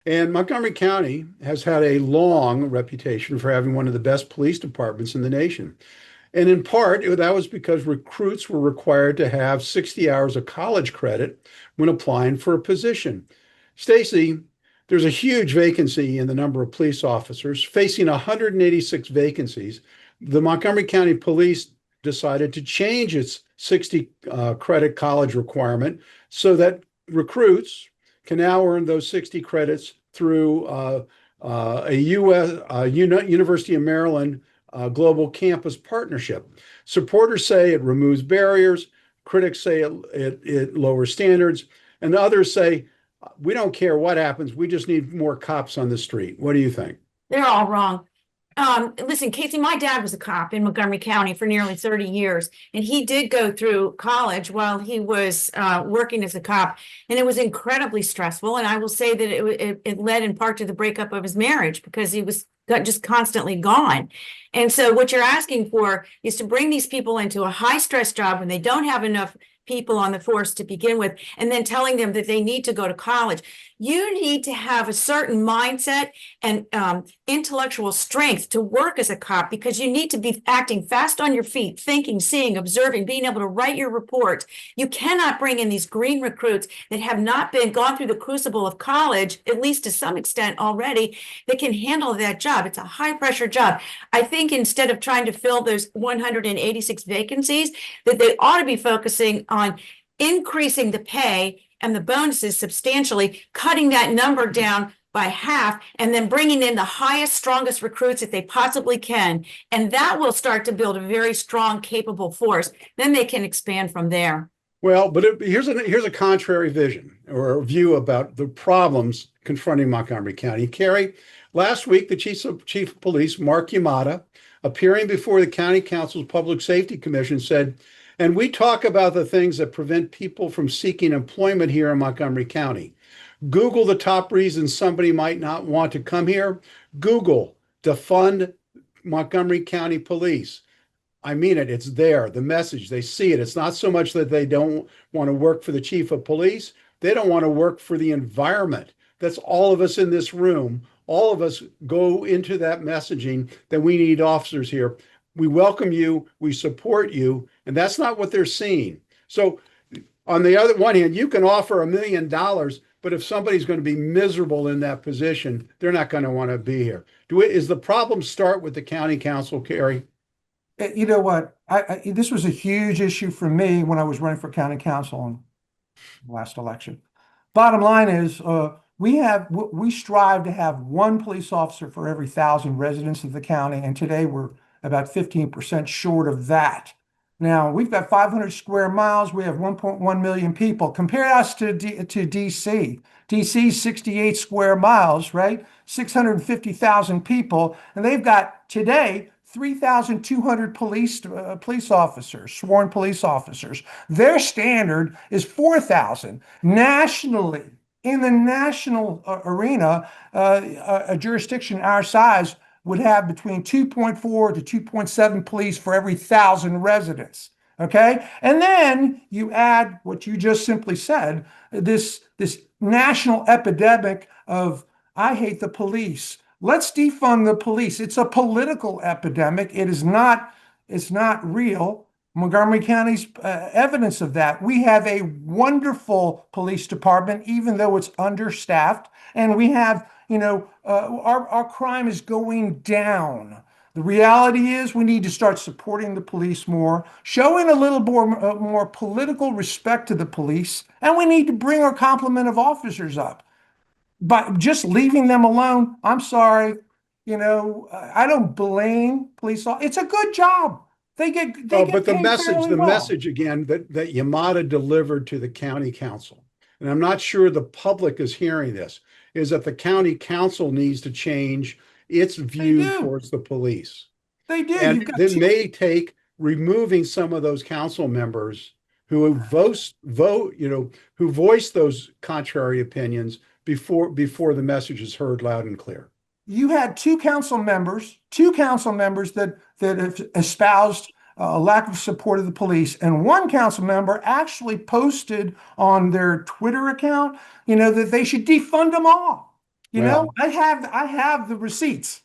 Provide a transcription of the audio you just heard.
And Montgomery County has had a long reputation for having one of the best police departments in the nation. And in part, that was because recruits were required to have 60 hours of college credit when applying for a position. Stacey, there's a huge vacancy in the number of police officers. Facing 186 vacancies, the Montgomery County Police decided to change its 60 credit college requirement so that recruits can now earn those 60 credits through a University of Maryland global campus partnership. Supporters say it removes barriers, critics say it lowers standards, and others say we don't care what happens, we just need more cops on the street. What do you think? They're all wrong. Listen, Casey, my dad was a cop in Montgomery County for nearly 30 years, and he did go through college while he was working as a cop, and it was incredibly stressful. And I will say that it led in part to the breakup of his marriage because he was just constantly gone. And so what you're asking for is to bring these people into a high stress job when they don't have enough people on the force to begin with, and then telling them that they need to go to college. You need to have a certain mindset and intellectual strength to work as a cop, because you need to be acting fast on your feet, thinking, seeing, observing, being able to write your reports. You cannot bring in these green recruits that have not gone through the crucible of college, at least to some extent already, that can handle that job. It's a high pressure job. I think instead of trying to fill those 186 vacancies, that they ought to be focusing on increasing the pay and the bonuses substantially, cutting that number down by half, and then bringing in the highest, strongest recruits that they possibly can. And that will start to build a very strong, capable force. Then they can expand from there. Well, but here's a contrary vision or a view about the problems confronting Montgomery County. Cary, last week, the chief of police, Mark Yamada, appearing before the County Council's Public Safety Commission, said, and we talk about the things that prevent people from seeking employment here in Montgomery County. Google the top reasons somebody might not want to come here. Google defund Montgomery County Police. I mean it, it's there, the message, they see it. It's not so much that they don't want to work for the chief of police, they don't want to work for the environment. That's all of us in this room. All of us go into that messaging that we need officers here. We welcome you, we support you, and that's not what they're seeing. So on the other one hand, you can offer $1 million, but if somebody's going to be miserable in that position, they're not going to want to be here. Is the problem start with the county council, Cary? You know what? This was a huge issue for me when I was running for county council in the last election. Bottom line is, we strive to have one police officer for every 1,000 residents of the county, and today we're about 15% short of that. Now, we've got 500 square miles. We have 1.1 million people. Compare us to DC. DC's 68 square miles, right? 650,000 people. And they've got today 3,200 police officers, sworn police officers. Their standard is 4,000. Nationally, in the national arena, a jurisdiction our size would have between 2.4 to 2.7 police for every 1,000 residents. Okay. And then you add what you just simply said, this national epidemic of, I hate the police. Let's defund the police. It's a political epidemic. It's not real. Montgomery County's evidence of that. We have a wonderful police department, even though it's understaffed. And we have, our crime is going down. The reality is we need to start supporting the police more, showing a little more political respect to the police, and we need to bring our complement of officers up. But just leaving them alone, I'm sorry, I don't blame police officers. It's a good job. They get but the paid message again that Yamada delivered to the county council, and I'm not sure the public is hearing this, is that the county council needs to change its view towards the police. They do. And it may take removing some of those council members who voice those contrary opinions before the message is heard loud and clear. You had two council members that have espoused a lack of support of the police, and one council member actually posted on their Twitter account, that they should defund them all. You know, I have the receipts.